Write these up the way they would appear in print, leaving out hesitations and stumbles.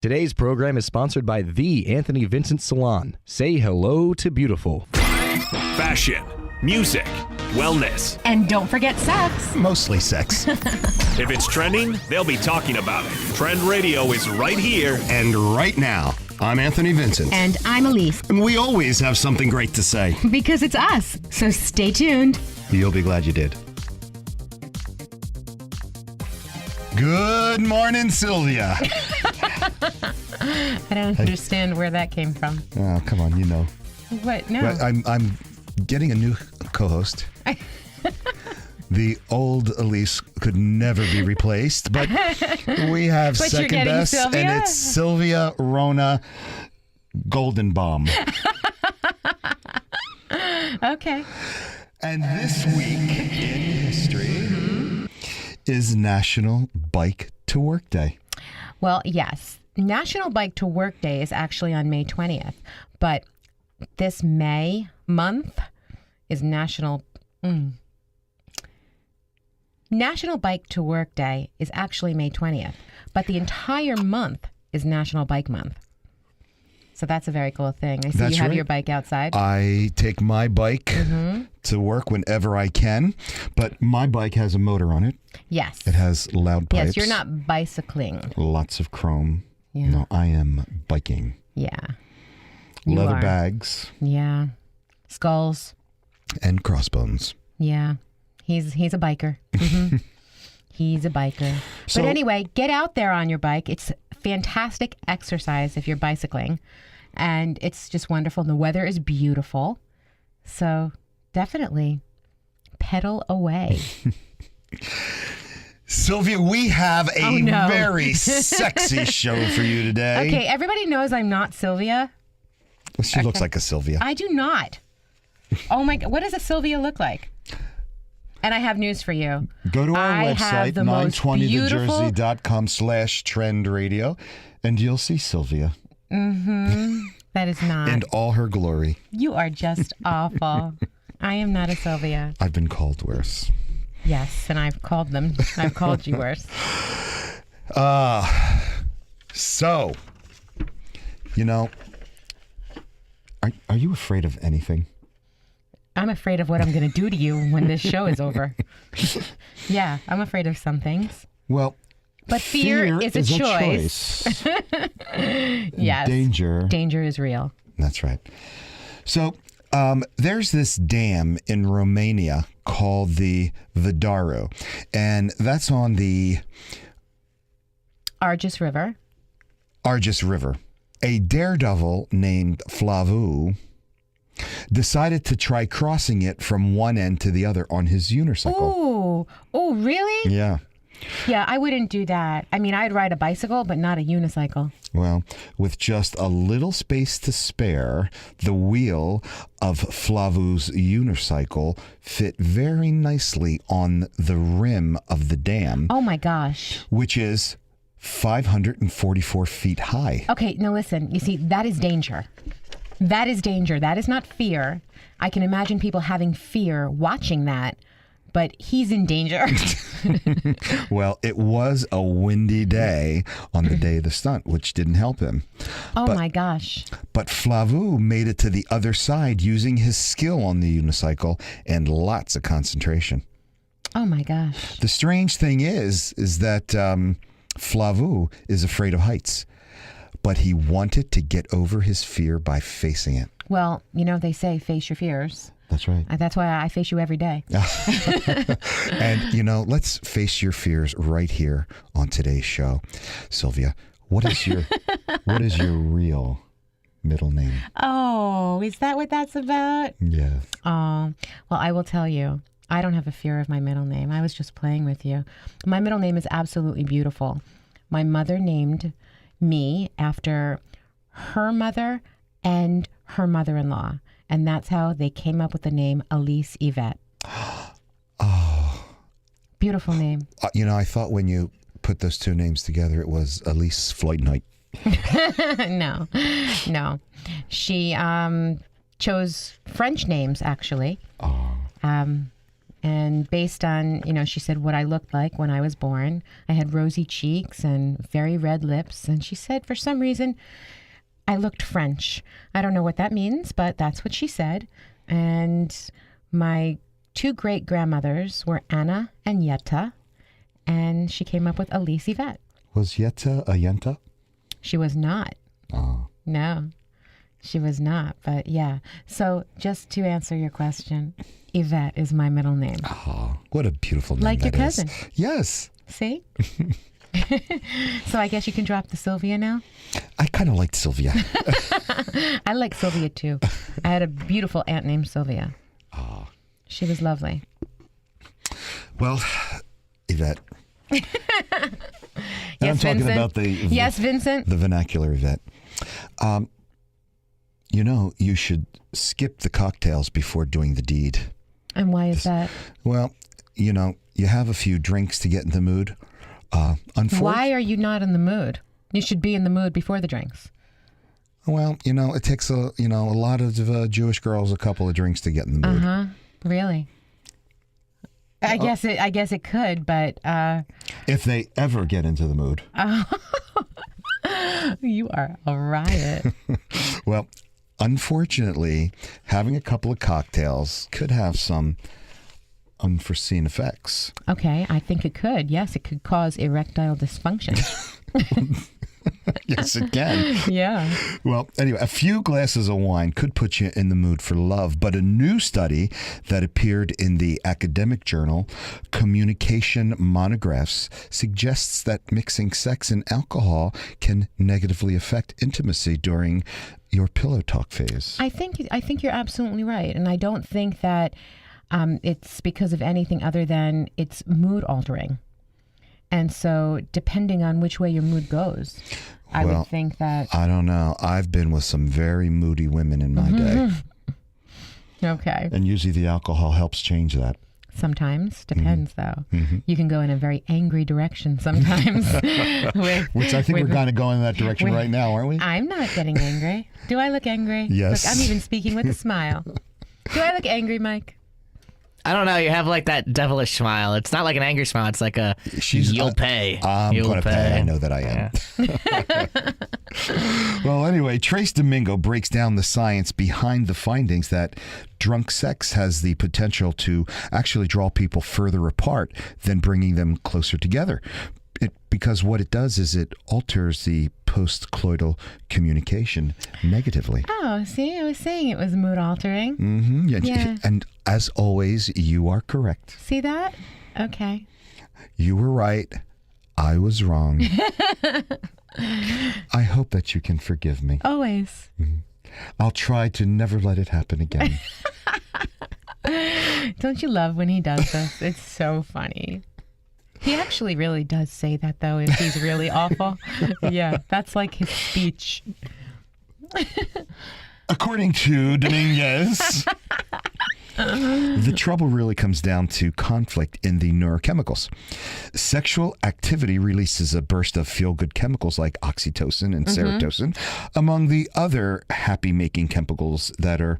Today's program is sponsored by the Anthony Vincent Salon. Say hello to beautiful. Fashion, music, wellness. And don't forget sex. Mostly sex. If it's trending, they'll be talking about it. Trend Radio is right here. And right now, I'm Anthony Vincent. And I'm Elise. And we always have something great to say. Because it's us. So stay tuned. You'll be glad you did. Good morning, Sylvia. I don't understand where that came from. Oh, come on, you know. What? No. Well, I'm getting a new co-host. The old Elise could never be replaced, but we have But you're second getting best, Sylvia? and it's Sylvia Rona Goldenbaum. Okay. And this week in history is National Bike to Work Day. Well, yes. National Bike to Work Day is actually on May 20th. But this May month is National Bike to Work Day is actually May 20th. But the entire month is National Bike Month. So that's a very cool thing. I see That's you have right. your bike outside. I take my bike to work whenever I can, but my bike has a motor on it. Yes. It has loud pipes. Yes, you're not bicycling. Lots of chrome. Yeah. No, I am biking. Yeah. You Leather are. bags Yeah. Skulls. and crossbones. Yeah. He's a biker. He's a biker. So- but anyway, get out there on your bike. It's fantastic exercise if you're bicycling. And it's just wonderful. And the weather is beautiful. So definitely pedal away. Sylvia, we have a Oh, no. very sexy show for you today. Okay, everybody knows I'm not Sylvia. She looks like a Sylvia. I do not. Oh my God, what does a Sylvia look like? And I have news for you. Go to our I have website, the most 920thejersey.com/trend radio, and you'll see Sylvia That is not. in all her glory. You are just awful. I am not a Sylvia. I've been called worse. Yes, and I've called them. I've called you worse. So, you know, are you afraid of anything? I'm afraid of what I'm going to do to you when this show is over. Yeah, I'm afraid of some things. Well, But fear is a choice. Yes. Danger is real. That's right. So there's this dam in Romania called the Vădaru, and that's on the Argeș River. Argeș River. A daredevil named Flavu decided to try crossing it from one end to the other on his unicycle. Oh, really? Yeah. Yeah, I wouldn't do that. I mean, I'd ride a bicycle, but not a unicycle. Well, with just a little space to spare, the wheel of Flavu's unicycle fit very nicely on the rim of the dam, Oh my gosh. which is 544 feet high. Okay, now listen. You see, that is danger. That is danger. That is not fear. I can imagine people having fear watching that, but he's in danger. Well, it was a windy day on the day of the stunt, which didn't help him. Oh my gosh. But Flavu made it to the other side using his skill on the unicycle and lots of concentration. Oh my gosh. The strange thing is that Flavu is afraid of heights, but he wanted to get over his fear by facing it. Well, you know, they say face your fears. That's right. That's why I face you every day. And, you know, let's face your fears right here on today's show. Sylvia, what is your real middle name? Oh, is that what that's about? Yes. Oh, well, I will tell you. I don't have a fear of my middle name. I was just playing with you. My middle name is absolutely beautiful. My mother named me after her mother and her mother-in-law. And that's how they came up with the name Elise Yvette. Oh. Beautiful name. You know, I thought when you put those two names together, it was Elise Floyd Knight. No. She chose French names, actually. Oh. And based on, she said what I looked like when I was born, I had rosy cheeks and very red lips. And she said for some reason, I looked French. I don't know what that means, but that's what she said. And my 2 great-grandmothers were Anna and Yetta. And she came up with Elise Yvette. Was Yetta a Yenta? She was not. Oh. No, she was not. But yeah. So just to answer your question, Yvette is my middle name. Oh, what a beautiful name Like your that is. cousin. Yes. See? So I guess you can drop the Sylvia now? I kind of liked Sylvia. I like Sylvia too. I had a beautiful aunt named Sylvia. Oh. She was lovely. Well, Yvette. And Yes, I'm talking Vincent? about the Yes, Vincent? the vernacular Yvette. You should skip the cocktails before doing the deed. And why is that? Well, you have a few drinks to get in the mood. Why are you not in the mood? You should be in the mood before the drinks. Well, it takes a lot of Jewish girls a couple of drinks to get in the mood. Uh-huh. Really? I guess it could, but If they ever get into the mood. You are a riot. Well, unfortunately, having a couple of cocktails could have some unforeseen effects. Okay, I think it could. Yes, it could cause erectile dysfunction. Yes, it can. Yeah. Well, anyway, a few glasses of wine could put you in the mood for love, but a new study that appeared in the academic journal Communication Monographs suggests that mixing sex and alcohol can negatively affect intimacy during your pillow talk phase. I think you're absolutely right, and I don't think that it's because of anything other than it's mood altering. And so, depending on which way your mood goes, I would think that. I don't know. I've been with some very moody women in my day. Okay. And usually the alcohol helps change that. Sometimes. Depends, though. You can go in a very angry direction sometimes. Which I think we're kind of going in that direction right now, aren't we? I'm not getting angry. Do I look angry? Yes. Look, I'm even speaking with a smile. Do I look angry, Mike? I don't know. You have like that devilish smile. It's not like an angry smile. It's like a you'll pay. I'm You'll going to pay. I know that I am. Well, anyway, Trace Domingo breaks down the science behind the findings that drunk sex has the potential to actually draw people further apart than bringing them closer together. Because what it does is it alters the post-coital communication negatively. Oh, see, I was saying it was mood altering. Mm-hmm. Yeah. And as always, you are correct. See that? Okay. You were right. I was wrong. I hope that you can forgive me. Always. I'll try to never let it happen again. Don't you love when he does this? It's so funny. He actually really does say that, though, if he's really awful. Yeah, that's like his speech. According to Dominguez, the trouble really comes down to conflict in the neurochemicals. Sexual activity releases a burst of feel-good chemicals like oxytocin and serotonin, among the other happy-making chemicals that are,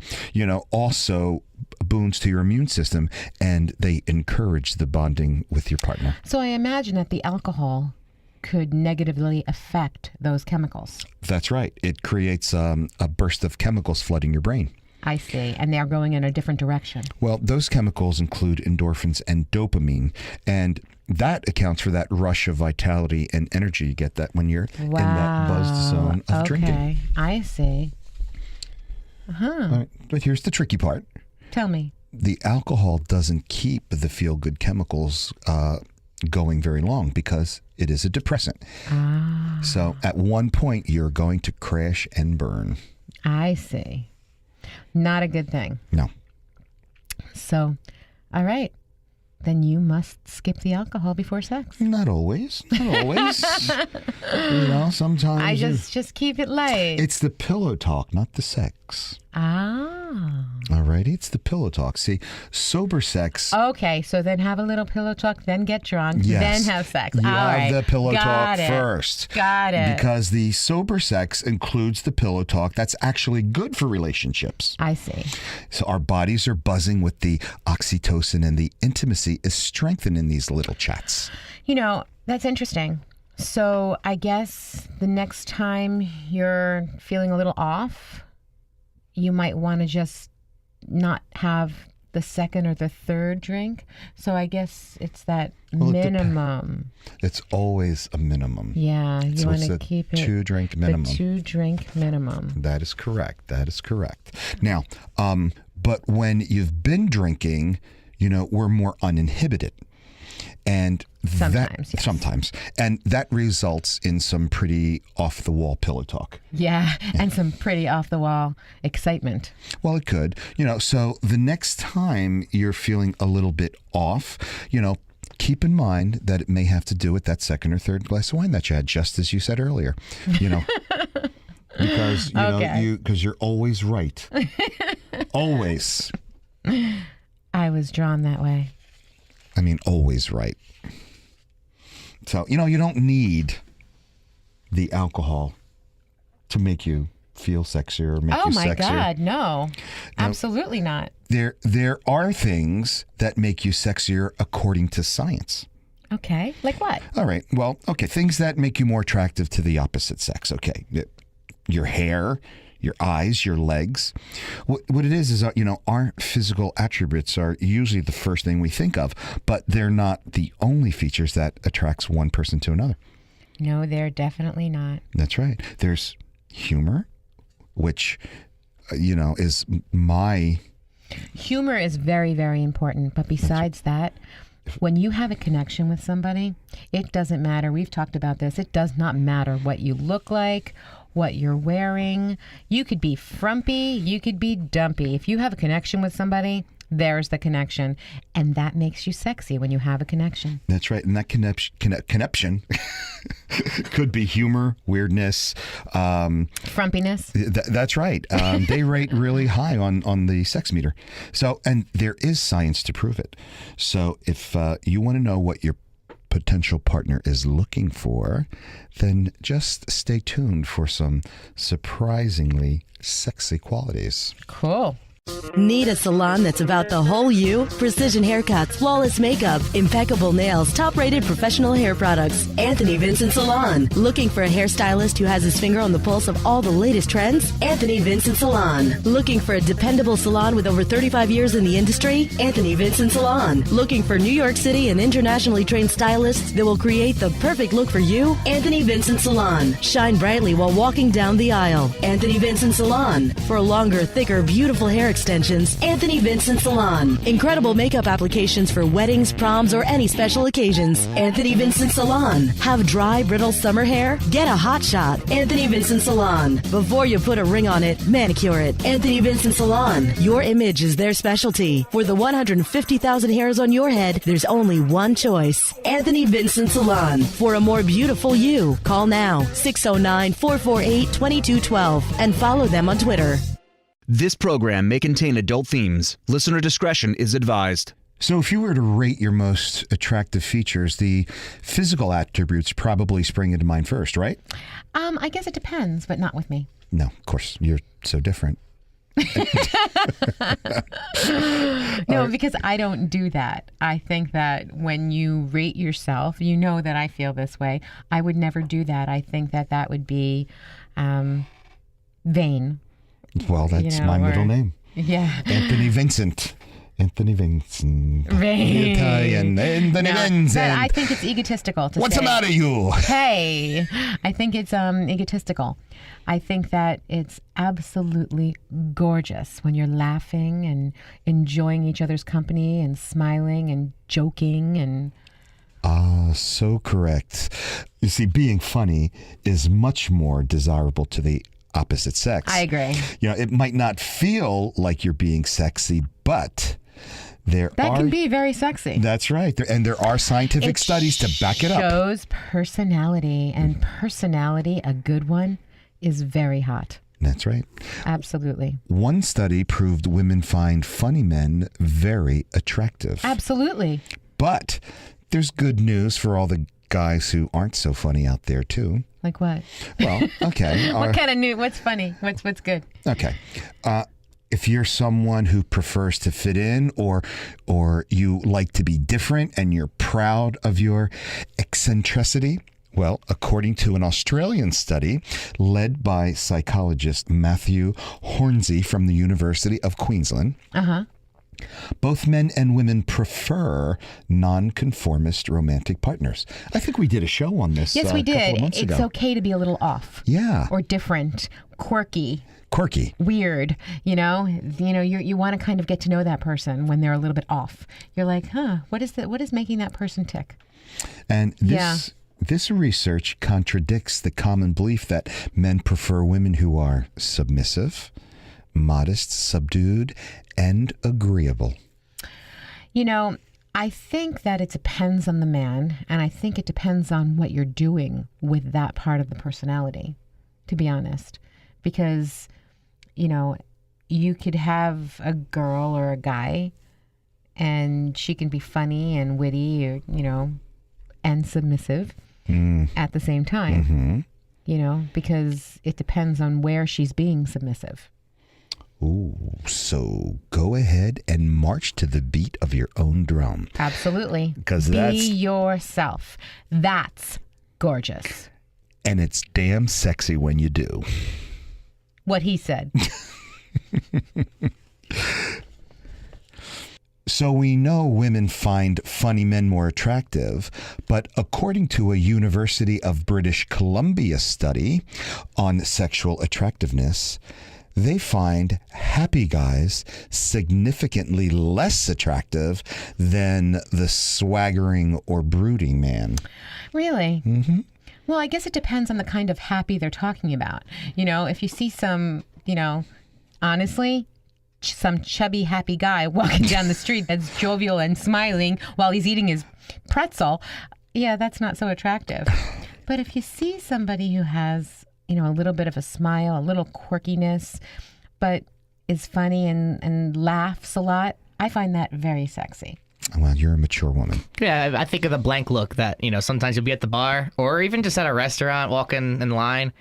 also boons to your immune system, and they encourage the bonding with your partner. So I imagine that the alcohol could negatively affect those chemicals. That's right. It creates a burst of chemicals flooding your brain. I see. And they're going in a different direction. Well, those chemicals include endorphins and dopamine, and that accounts for that rush of vitality and energy you get that when you're in that buzzed zone of drinking. Okay, I see. All right, but here's the tricky part. Tell me. The alcohol doesn't keep the feel-good chemicals going very long because it is a depressant. So at one point, you're going to crash and burn. I see. Not a good thing. No. So, all right. then you must skip the alcohol before sex. Not always. Not always. Sometimes. I just keep it light. It's the pillow talk, not the sex. Ah. Alrighty, it's the pillow talk. See, sober sex. Okay, so then have a little pillow talk, then get drunk, Yes. then have sex. You All have right. the pillow Got talk it. first. Got it. Because the sober sex includes the pillow talk. That's actually good for relationships. I see. So our bodies are buzzing with the oxytocin, and the intimacy is strengthened in these little chats. That's interesting. So I guess the next time you're feeling a little off, you might want to just not have the second or the third drink. So I guess it's that minimum. It's always a minimum. Yeah, you So want it's to a keep it 2-drink minimum. The 2-drink minimum. That is correct. That is correct. Now, but when you've been drinking, we're more uninhibited. And Sometimes. And that results in some pretty off-the-wall pillow talk. Yeah, and some pretty off-the-wall excitement. Well, it could. So the next time you're feeling a little bit off, keep in mind that it may have to do with that second or third glass of wine that you had, just as you said earlier. Because because you're always right. Always. I was drawn that way. I mean, always right. So, you don't need the alcohol to make you feel sexier or make you sexier. Oh my God, no. Absolutely not. There are things that make you sexier according to science. Okay, like what? All right. Well, okay, things that make you more attractive to the opposite sex. Okay. Your hair, your eyes, your legs. What it is our physical attributes are usually the first thing we think of, but they're not the only features that attracts one person to another. No, they're definitely not. That's right. There's humor, which, is my... Humor is very, very important. But besides that, when you have a connection with somebody, it doesn't matter. We've talked about this. It does not matter what you look like, what you're wearing. You could be frumpy, you could be dumpy. If you have a connection with somebody, there's the connection. And that makes you sexy when you have a connection. That's right. And that connection could be humor, weirdness. Frumpiness. That's right. They rate really high on the sex meter. So, and there is science to prove it. So if you want to know what your potential partner is looking for, then just stay tuned for some surprisingly sexy qualities. Cool. Need a salon that's about the whole you? Precision haircuts, flawless makeup, impeccable nails, top-rated professional hair products. Anthony Vincent Salon. Looking for a hairstylist who has his finger on the pulse of all the latest trends? Anthony Vincent Salon. Looking for a dependable salon with over 35 years in the industry? Anthony Vincent Salon. Looking for New York City and internationally trained stylists that will create the perfect look for you? Anthony Vincent Salon. Shine brightly while walking down the aisle. Anthony Vincent Salon. For longer, thicker, beautiful hair extensions, Anthony Vincent Salon. Incredible makeup applications for weddings, proms, or any special occasions. Anthony Vincent Salon. Have dry, brittle summer hair? Get a hot shot. Anthony Vincent Salon. Before you put a ring on it, manicure it. Anthony Vincent Salon. Your image is their specialty. For the 150,000 hairs on your head, there's only one choice. Anthony Vincent Salon. For a more beautiful you, call now 609-448-2212 and follow them on Twitter. This program may contain adult themes. Listener discretion is advised. So if you were to rate your most attractive features, the physical attributes probably spring into mind first, right? I guess it depends, but not with me. No, of course. You're so different. No, because I don't do that. I think that when you rate yourself, you know that I feel this way. I would never do that. I think that that would be vain. Well, that's my middle name. Yeah. Anthony Vincent. Anthony Vincent. Vain. Italian. Anthony Vincent. I think it's egotistical to What's say, the matter, you? Hey. I think it's egotistical. I think that it's absolutely gorgeous when you're laughing and enjoying each other's company and smiling and joking and... So correct. You see, being funny is much more desirable to the opposite sex. I agree. It might not feel like you're being sexy, but There That are, can be very sexy. That's right. And there are scientific studies to back it up. Shows personality, and personality, a good one, is very hot. That's right. Absolutely. One study proved women find funny men very attractive. Absolutely. But there's good news for all the guys who aren't so funny out there, too. Like what? Well, okay. What kind of new? What's funny? What's good? Okay. If you're someone who prefers to fit in or you like to be different and you're proud of your eccentricity, well, according to an Australian study led by psychologist Matthew Hornsey from the University of Queensland, both men and women prefer nonconformist romantic partners. I think we did a show on this. Yes, we a couple did. of months It's ago. okay to be a little off. Yeah. Or different, quirky, weird. You want to kind of get to know that person when they're a little bit off. You're like, what is making that person tick? And this research contradicts the common belief that men prefer women who are submissive, modest, subdued, and agreeable. I think that it depends on the man, and I think it depends on what you're doing with that part of the personality, to be honest. Because, you could have a girl or a guy, and she can be funny and witty, or, and submissive at the same time, because it depends on where she's being submissive. Ooh, so go ahead and march to the beat of your own drum. Absolutely. Because be yourself. That's gorgeous. And it's damn sexy when you do. What he said. So we know women find funny men more attractive, but according to a University of British Columbia study on sexual attractiveness, they find happy guys significantly less attractive than the swaggering or brooding man. Really? Mm-hmm. Well, I guess it depends on the kind of happy they're talking about. If you see some, honestly, some chubby, happy guy walking down the street that's jovial and smiling while he's eating his pretzel, yeah, that's not so attractive. But if you see somebody who has, a little bit of a smile, a little quirkiness, but is funny and laughs a lot, I find that very sexy. Well, you're a mature woman. Yeah, I think of the blank look that, sometimes you'll be at the bar or even just at a restaurant walking in line,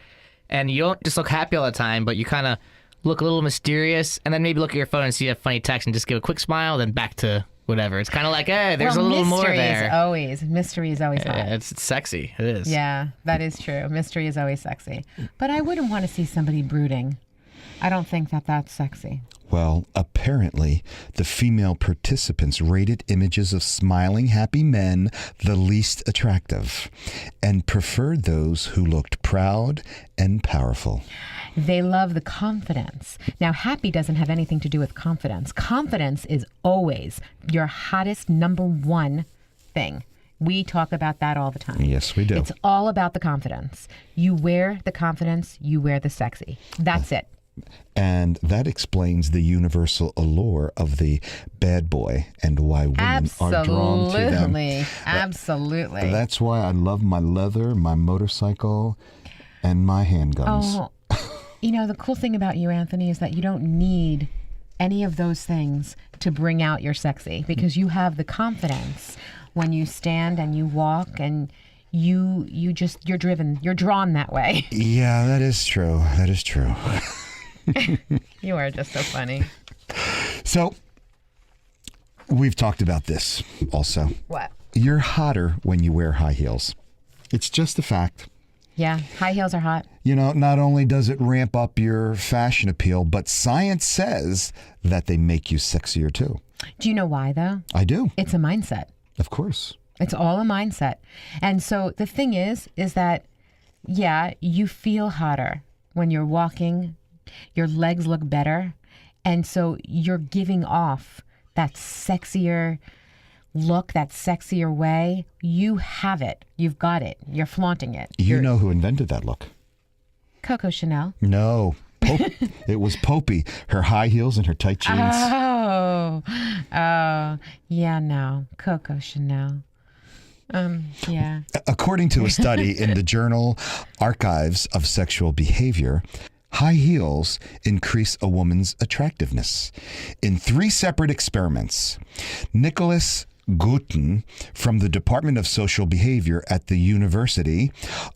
and you don't just look happy all the time, but you kind of look a little mysterious, and then maybe look at your phone and see a funny text and just give a quick smile, then back to whatever. It's kind of like, hey, there's a little more there. Mystery is always hot. Yeah, it's sexy. It is. Yeah, that is true. Mystery is always sexy. But I wouldn't want to see somebody brooding. I don't think that that's sexy. Well, apparently, the female participants rated images of smiling, happy men the least attractive and preferred those who looked proud and powerful. They love the confidence. Now, happy doesn't have anything to do with confidence. Confidence is always your hottest number one thing. We talk about that all the time. Yes, we do. It's all about the confidence. You wear the confidence, you wear the sexy. That's it. And that explains the universal allure of the bad boy and why women are drawn to them. Absolutely. That's why I love my leather, my motorcycle, and my handguns. The cool thing about you, Anthony, is that you don't need any of those things to bring out your sexy, because you have the confidence when you stand and you walk, and you're drawn that way. Yeah, that is true. That is true. You are just so funny. So, we've talked about this also. What? You're hotter when you wear high heels. It's just a fact. Yeah, high heels are hot. Not only does it ramp up your fashion appeal, but science says that they make you sexier too. Do you know why, though? I do. It's a mindset. Of course. It's all a mindset. And so the thing is that, yeah, you feel hotter when you're walking. Your legs look better. And so you're giving off that sexier look, that sexier way. You have it. You've got it. You're flaunting it. You know who invented that look? Coco Chanel. No. It was Popey. Her high heels and her tight jeans. Oh. Yeah, no. Coco Chanel. Yeah. According to a study in the journal Archives of Sexual Behavior, high heels increase a woman's attractiveness. In 3 separate experiments, Nicholas Guten from the Department of Social Behavior at the University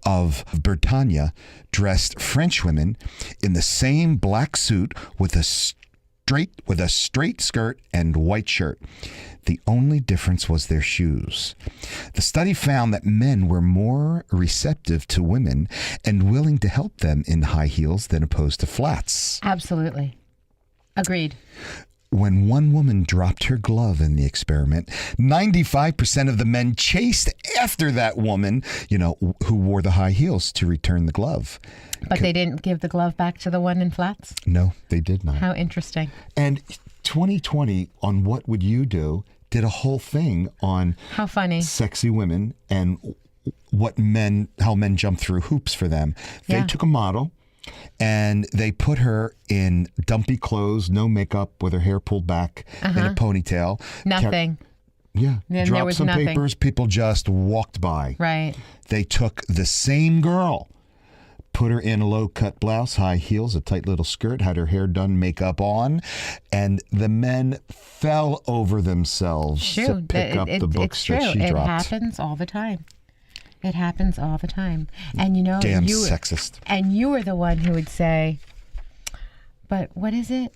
of Bretagne dressed French women in the same black suit with a straight skirt and white shirt. The only difference was their shoes. The study found that men were more receptive to women and willing to help them in high heels than opposed to flats. Absolutely. Agreed. When one woman dropped her glove in the experiment, 95% of the men chased after that woman, who wore the high heels to return the glove. But they didn't give the glove back to the one in flats? No, they did not. How interesting. And 2020 on What Would You Do did a whole thing on how funny sexy women and how men jump through hoops for them. They took a model and they put her in dumpy clothes, no makeup, with her hair pulled back in a ponytail. Nothing. Yeah. Then Dropped there was some nothing. papers. People just walked by. Right. They took the same girl, put her in a low-cut blouse, high heels, a tight little skirt, had her hair done, makeup on, and the men fell over themselves to pick up the books that she dropped. It happens all the time. It happens all the time. And damn sexist. And you were the one who would say, but what is it?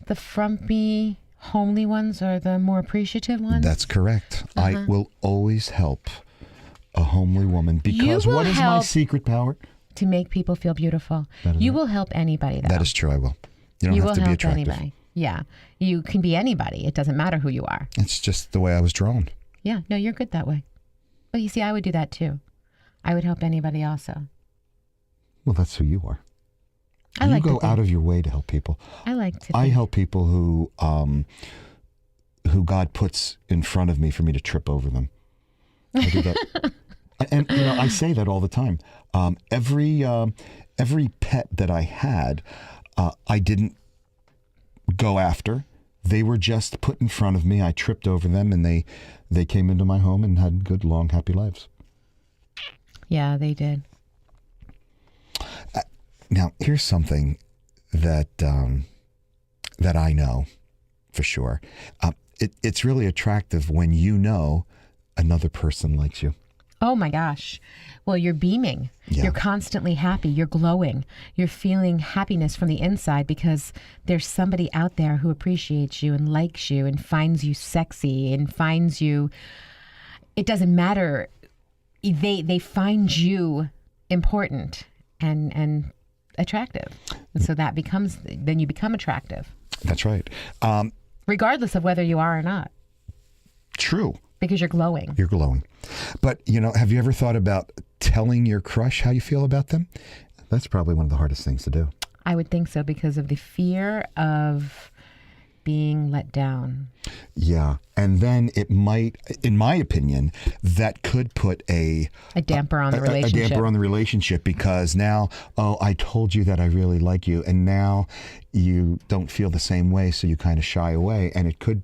The frumpy, homely ones are the more appreciative ones? That's correct. I will always help a homely woman because what is my secret power? To make people feel beautiful. You will help anybody, though. That is true, I will. You don't have to be attractive. Anybody. Yeah. You can be anybody. It doesn't matter who you are. It's just the way I was drawn. Yeah. No, you're good that way. But you see, I would do that too. I would help anybody also. Well, that's who you are. You go out of your way to help people. I help people who God puts in front of me for me to trip over them. I do that. And I say that all the time. Every pet that I had, I didn't go after. They were just put in front of me. I tripped over them, and they came into my home and had good, long, happy lives. Yeah, they did. Now, here's something that I know for sure. It's really attractive when another person likes you. Oh my gosh. Well, you're beaming. Yeah. You're constantly happy. You're glowing. You're feeling happiness from the inside because there's somebody out there who appreciates you and likes you and finds you sexy and finds you. It doesn't matter. They find you important and attractive. And so then you become attractive. That's right. Regardless of whether you are or not. True. Because you're glowing. You're glowing. But, have you ever thought about telling your crush how you feel about them? That's probably one of the hardest things to do. I would think so because of the fear of being let down. Yeah. And then it might, in my opinion, that could put a damper on the relationship. A damper on the relationship because now, I told you that I really like you, and now you don't feel the same way, so you kind of shy away, and it could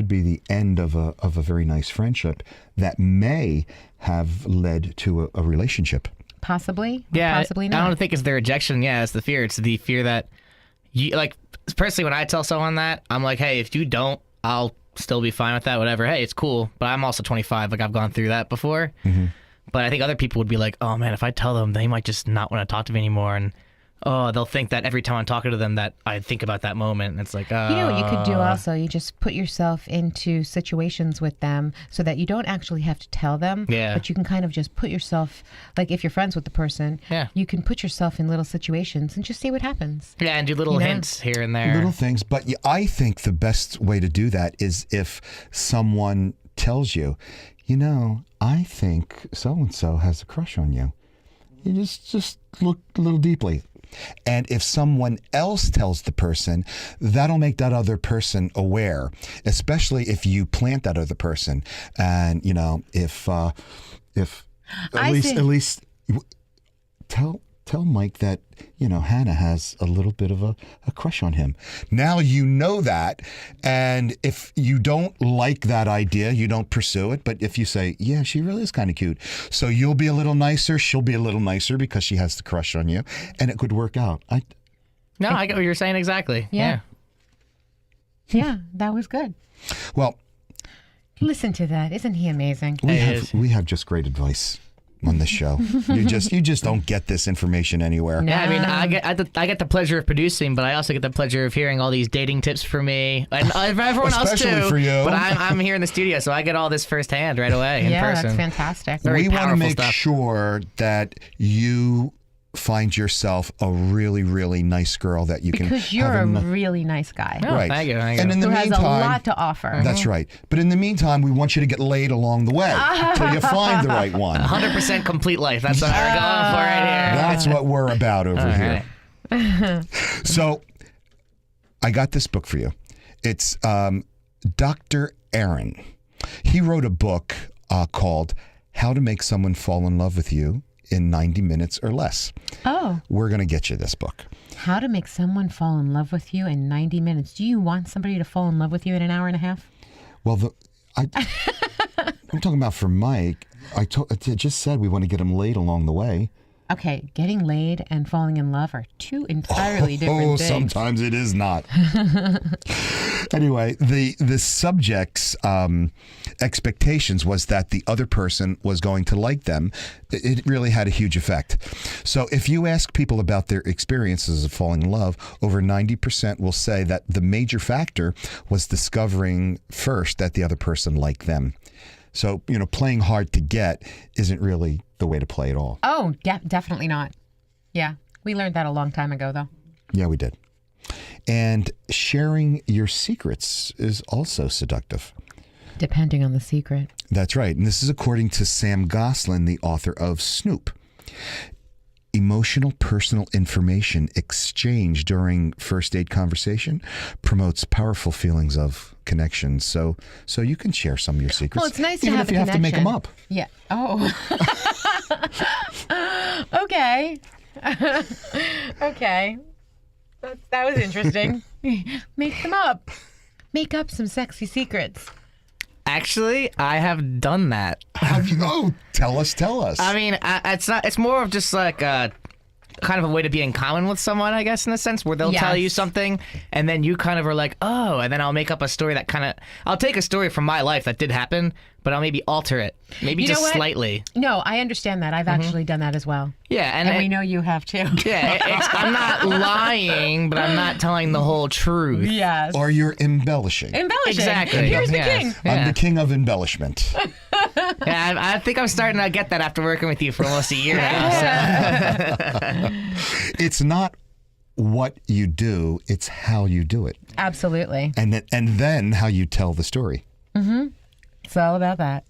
be the end of a very nice friendship that may have led to a relationship. Possibly. Yeah. Possibly not. I don't think it's the rejection. Yeah, it's the fear. It's the fear that you personally, when I tell someone that, I'm like, hey, if you don't, I'll still be fine with that, whatever. Hey, it's cool. But I'm also 25. I've gone through that before. Mm-hmm. But I think other people would be like, oh man, if I tell them, they might just not want to talk to me anymore. And they'll think that every time I'm talking to them that I think about that moment. And it's like, You know what you could do also? You just put yourself into situations with them so that you don't actually have to tell them. Yeah. But you can kind of just put yourself, like if you're friends with the person, you can put yourself in little situations and just see what happens. Yeah, and do little hints here and there. Little things. But I think the best way to do that is if someone tells you, I think so-and-so has a crush on you. You just look a little deeply. And if someone else tells the person, that'll make that other person aware, especially if you plant that other person. And, if at least tell tell Mike that, Hannah has a little bit of a crush on him. Now you know that. And if you don't like that idea, you don't pursue it. But if you say, yeah, she really is kind of cute. So you'll be a little nicer. She'll be a little nicer because she has the crush on you. And it could work out. No, I get what you're saying exactly. Yeah. Yeah, that was good. Well, Listen to that. Isn't he amazing? we have just great advice on this show. You just don't get this information anywhere. No. Yeah, I mean, I get the pleasure of producing, but I also get the pleasure of hearing all these dating tips for me and everyone else Especially too. for you. But I'm here in the studio, so I get all this firsthand right away in Yeah, person. that's fantastic. Very We want to powerful make stuff. sure that you find yourself a really, really nice girl that you can Because you're have a really nice guy Oh, right. thank you. And in the who has meantime, a lot to offer. that's right. But in the meantime, we want you to get laid along the way till you find the right one. 100% complete life. That's what we're going for right here. That's what we're about over All here. right. So I got this book for you. It's Dr. Aaron. He wrote a book called How to Make Someone Fall in Love with You in 90 Minutes or Less. Oh, We're going to get you this book. how to make someone fall in love with you in 90 minutes. Do you want somebody to fall in love with you in an hour and a half? Well, I'm talking about for Mike. I just said we want to get him laid along the way. Okay, getting laid and falling in love are two entirely different things. Sometimes it is not. Anyway, the subject's expectations was that the other person was going to like them. It really had a huge effect. So if you ask people about their experiences of falling in love, over 90% will say that the major factor was discovering first that the other person liked them. So, playing hard to get isn't really the way to play at all. Oh, definitely not. Yeah, we learned that a long time ago, though. Yeah, we did. And sharing your secrets is also seductive. Depending on the secret. That's right. And this is according to Sam Goslin, the author of Snoop. Emotional personal information exchange during first date conversation promotes powerful feelings of connection. So you can share some of your secrets. Well, it's nice to even have if you a have to make them connection. up. Yeah. Oh. Okay. Okay. That was interesting. Make them up. Make up some sexy secrets. Actually, I have done that. Have you? Oh, tell us. I mean, it's more of just like kind of a way to be in common with someone, I guess, in a sense, where they'll tell you Yes. something, and then you kind of are like, oh, and then I'll make up a story that I'll take a story from my life that did happen, but I'll maybe alter it, maybe You know just what? slightly. No, I understand that. I've actually done that as well. Yeah, And we know you have too. yeah, I'm not lying, but I'm not telling the whole truth. Yes. Or you're embellishing. Embellishing. Exactly. Here's the Yes. king. Yeah. I'm the king of embellishment. Yeah, I think I'm starting to get that after working with you for almost a year now. It's not what you do, it's how you do it. Absolutely. And then how you tell the story. It's all about that.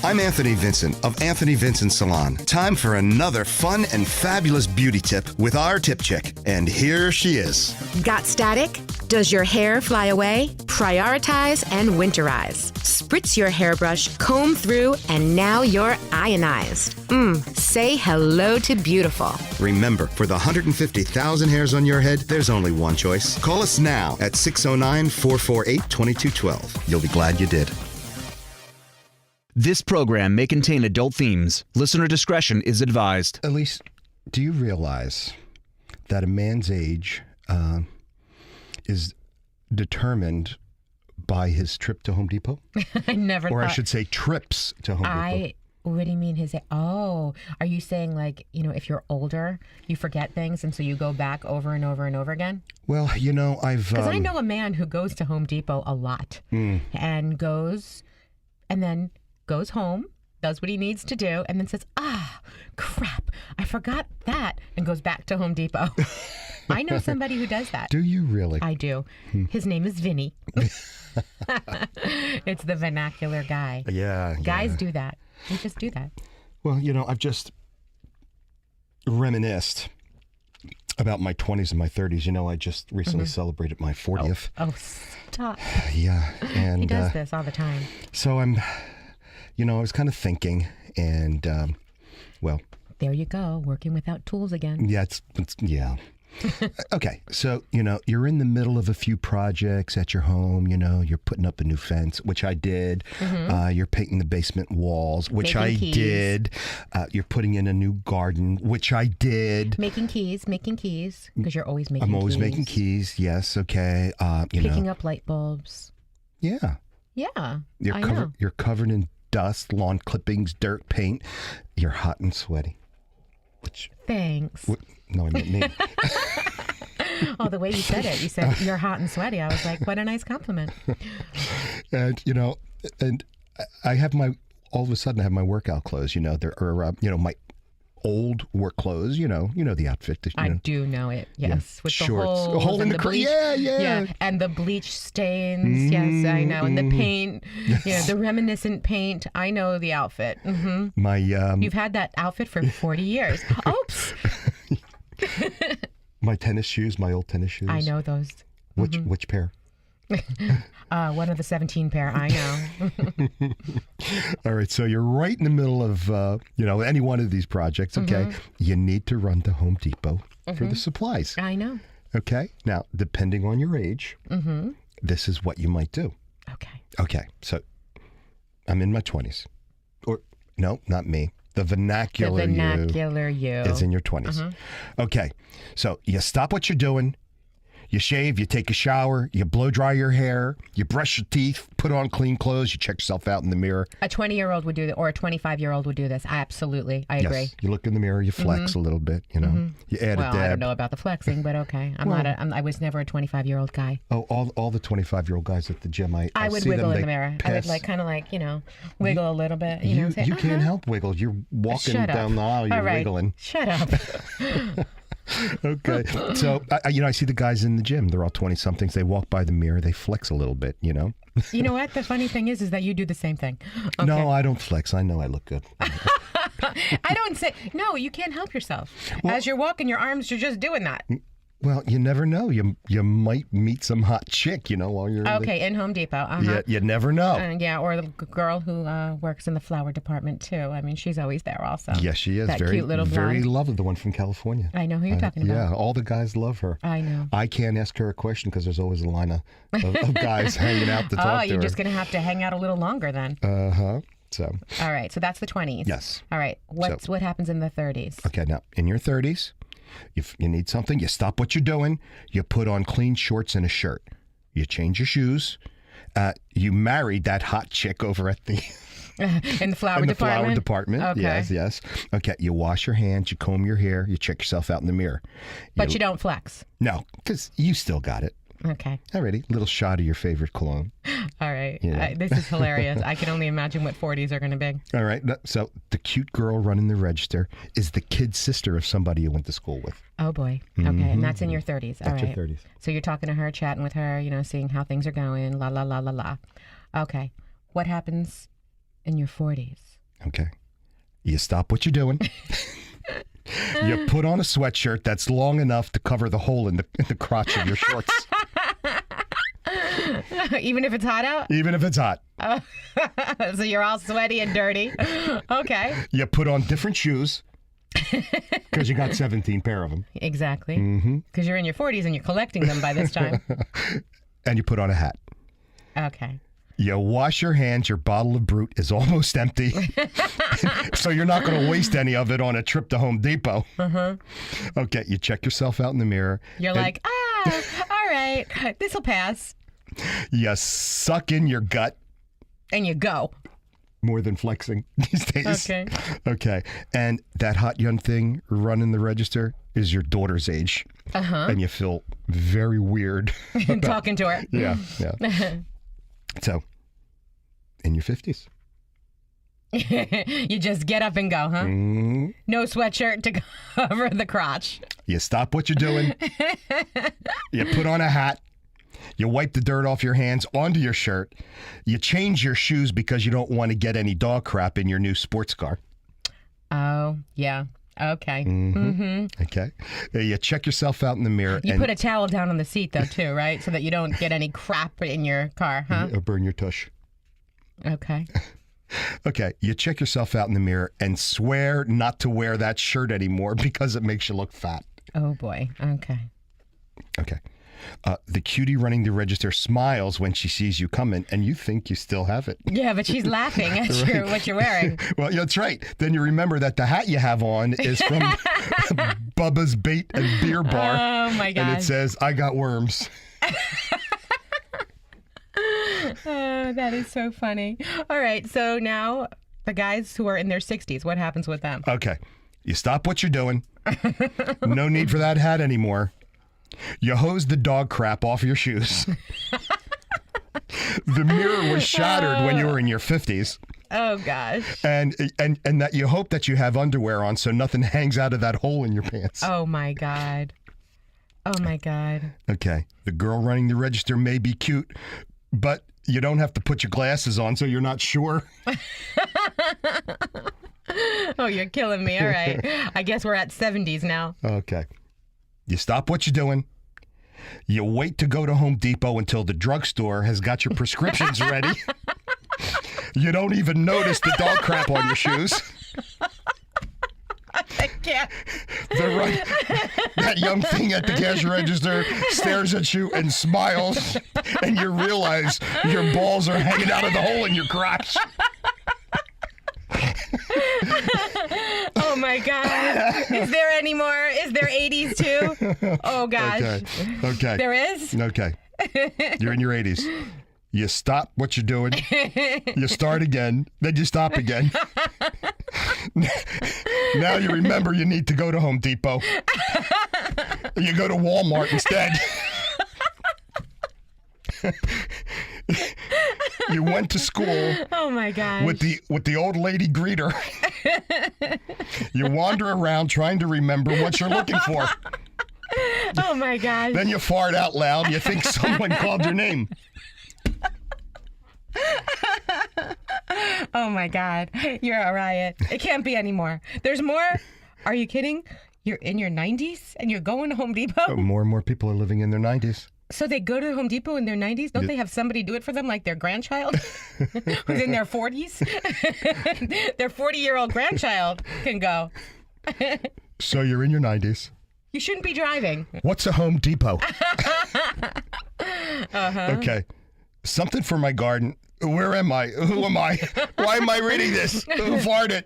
I'm Anthony Vincent of Anthony Vincent Salon. Time for another fun and fabulous beauty tip with our tip chick. And here she is. Got static? Does your hair fly away? Prioritize and winterize. Spritz your hairbrush, comb through, and now you're ionized. Say hello to beautiful. Remember, for the 150,000 hairs on your head, there's only one choice. Call us now at 609-448-2212. You'll be glad you did. This program may contain adult themes. Listener discretion is advised. Elise, do you realize that a man's age is determined by his trip to Home Depot? I never Or thought. I should say trips to Home Depot. What do you mean his? Oh, are you saying like, if you're older, you forget things and so you go back over and over and over again? Well, I've... Because I know a man who goes to Home Depot a lot and goes home, does what he needs to do, and then says, crap, I forgot that, and goes back to Home Depot. I know somebody who does that. Do you really? I do. His name is Vinny. It's the vernacular guy. Yeah. Guys do that. We just do that. Well, I've just reminisced about my 20s and my 30s. I just recently celebrated my 40th. Oh, stop. Yeah. And He does this all the time. so I'm, I was kind of thinking, and, There you go, working without tools again. Yeah, yeah. Okay, so, you're in the middle of a few projects at your home. You're putting up a new fence, which I did. You're painting the basement walls, which I did. You're putting in a new garden, which I did. Making keys, because you're always making keys. I'm always making keys, yes, okay. Picking up light bulbs. Yeah. Yeah, You're covered in dust, lawn clippings, dirt, paint. You're hot and sweaty. Thanks. No, I meant me. Oh, the way you said it. You said you're hot and sweaty. I was like, what a nice compliment. And, and I have all of a sudden I have my workout clothes, my old work clothes, the outfit. I do know it. Yes. With shorts. the hole in the bleach. Yeah. And the bleach stains. Yes, I know. And the paint, the reminiscent paint. I know the outfit. Mm-hmm. You've had that outfit for 40 years. Oops. My tennis shoes, my old tennis shoes. I know those. Which pair? One of the 17 pair, I know. All right, so you're right in the middle of, any one of these projects, okay? You need to run to Home Depot for the supplies. I know. Okay, now, depending on your age, this is what you might do. Okay, so I'm in my 20s. Or, no, not me. The vernacular you is in your 20s. Okay, so you stop what you're doing. You shave, you take a shower, you blow dry your hair, you brush your teeth, put on clean clothes, you check yourself out in the mirror. A 20-year-old would do that, or a 25-year-old would do this. Absolutely. I agree. Yes, you look in the mirror, you flex a little bit, You add a dab. I don't know about the flexing, but okay. I was never a 25-year-old guy. Oh, all the 25-year-old guys at the gym, I would see wiggle them, in the mirror. I would kind of wiggle a little bit. You can't help wiggle. You're walking down the aisle, you're wiggling. Shut up. Okay. So, I see the guys in the gym. They're all 20-somethings. They walk by the mirror. They flex a little bit, You know what? The funny thing is that you do the same thing. Okay. No, I don't flex. I know I look good. I don't say... No, you can't help yourself. Well, as you're walking, your arms are just doing that. Well, you never know. You might meet some hot chick, while you're in Home Depot. Yeah, you never know. Or the girl who works in the flower department too. I mean, she's always there also. Yes, she is. That very, cute little very blonde. lovely. The one from California. I know who you're talking about. Yeah, all the guys love her. I know. I can't ask her a question because there's always a line of guys hanging out to talk to her. Oh, you're just going to have to hang out a little longer then. So. All right. So that's the 20s. Yes. All right. What happens in the 30s? Okay. Now, in your 30s. If you need something, you stop what you're doing. You put on clean shorts and a shirt. You change your shoes. You married that hot chick over at the in the flower department. Okay. Yes. Okay. You wash your hands. You comb your hair. You check yourself out in the mirror. But you don't flex. No, because you still got it. Okay. Alrighty. Little shot of your favorite cologne. All right. This is hilarious. I can only imagine what 40s are going to be. All right. So the cute girl running the register is the kid sister of somebody you went to school with. Oh, boy. Okay. And that's in your 30s. All right. That's your 30s. So you're talking to her, chatting with her, seeing how things are going, la, la, la, la, la. Okay. What happens in your 40s? Okay. You stop what you're doing. You put on a sweatshirt that's long enough to cover the hole in the crotch of your shorts. Even if it's hot out? Even if it's hot. So you're all sweaty and dirty. Okay. You put on different shoes because you got 17 pair of them. Exactly. Because you're in your 40s and you're collecting them by this time. And you put on a hat. Okay. You wash your hands. Your bottle of Brut is almost empty. So you're not going to waste any of it on a trip to Home Depot. Okay, you check yourself out in the mirror. You're like, all right, this'll pass. You suck in your gut. And you go. More than flexing these days. Okay. Okay. And that hot young thing running the register is your daughter's age. And you feel very weird. Talking to her. Yeah. So, in your 50s. You just get up and go, huh? No sweatshirt to cover the crotch. You stop what you're doing. You put on a hat. You wipe the dirt off your hands onto your shirt. You change your shoes because you don't want to get any dog crap in your new sports car. Oh, yeah. Okay. Okay. You check yourself out in the mirror. You put a towel down on the seat, though, too, right? So that you don't get any crap in your car, huh? Or burn your tush. Okay. Okay, you check yourself out in the mirror and swear not to wear that shirt anymore because it makes you look fat. Oh, boy. Okay. Okay. The cutie running the register smiles when she sees you coming, and you think you still have it. Yeah, but she's laughing at what you're wearing. Well, yeah, that's right. Then you remember that the hat you have on is from Bubba's Bait and Beer Bar. Oh, my God. And it says, I got worms. Oh, that is so funny. All right, so now the guys who are in their 60s, what happens with them? Okay. You stop what you're doing. No need for that hat anymore. You hose the dog crap off your shoes. The mirror was shattered when you were in your 50s. Oh, gosh. And that you hope that you have underwear on so nothing hangs out of that hole in your pants. Oh, my God. Oh, my God. Okay. The girl running the register may be cute, but you don't have to put your glasses on so you're not sure. Oh, you're killing me. All right. I guess we're at 70s now. Okay. You stop what you're doing. You wait to go to Home Depot until the drugstore has got your prescriptions ready. You don't even notice the dog crap on your shoes. I can't. That young thing at the cash register stares at you and smiles, and you realize your balls are hanging out of the hole in your crotch. Oh, my God. Is there any more? Is there 80s too? Oh, gosh. Okay. There is? Okay. You're in your 80s. You stop what you're doing. You start again. Then you stop again. Now you remember you need to go to Home Depot. You go to Walmart instead. You went to school. Oh, my gosh. With the old lady greeter. You wander around trying to remember what you're looking for. Oh, my gosh. Then you fart out loud. You think someone called your name. Oh, my God. You're a riot. It can't be anymore. There's more? Are you kidding? You're in your 90s and you're going to Home Depot? More and more people are living in their 90s. So they go to Home Depot in their 90s? Don't they have somebody do it for them, like their grandchild who's in their 40s? Their 40-year-old grandchild can go. So you're in your 90s. You shouldn't be driving. What's a Home Depot? Uh-huh. Okay. Something for my garden. Where am I? Who am I? Why am I reading this? Who farted?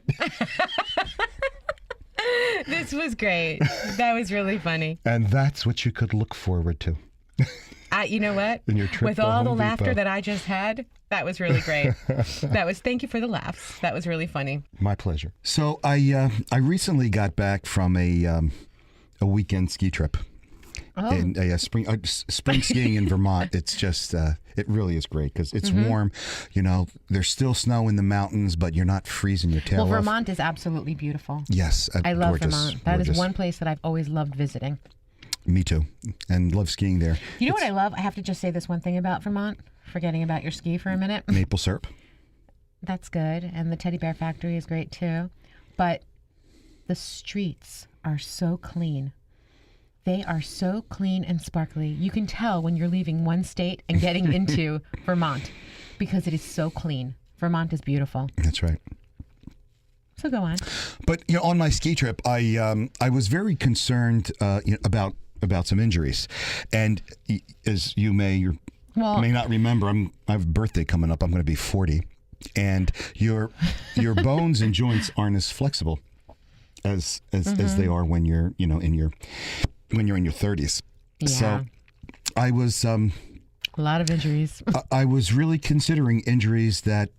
This was great. That was really funny. And that's what you could look forward to. You know what? In your trip With to all the Home laughter Depot. that I just had, that was really great. Thank you for the laughs. That was really funny. My pleasure. So I recently got back from a weekend ski trip. Oh. In spring skiing in Vermont. It's just it really is great because it's warm. You know, there's still snow in the mountains, but you're not freezing your tail off. Vermont is absolutely beautiful. Yes, I love gorgeous, Vermont. That gorgeous. is one place that I've always loved visiting. Me too, and love skiing there. You know what I love? I have to just say this one thing about Vermont, forgetting about your ski for a minute. Maple syrup. That's good. And the Teddy Bear Factory is great too. But the streets are so clean. They are so clean and sparkly. You can tell when you're leaving one state and getting into Vermont because it is so clean. Vermont is beautiful. That's right. So go on. But you know, on my ski trip, I was very concerned about some injuries, and as you may not remember, I have a birthday coming up. I'm going to be 40, and your bones and joints aren't as flexible as they are when you're in your 30s. Yeah. So I was a lot of injuries. I was really considering injuries that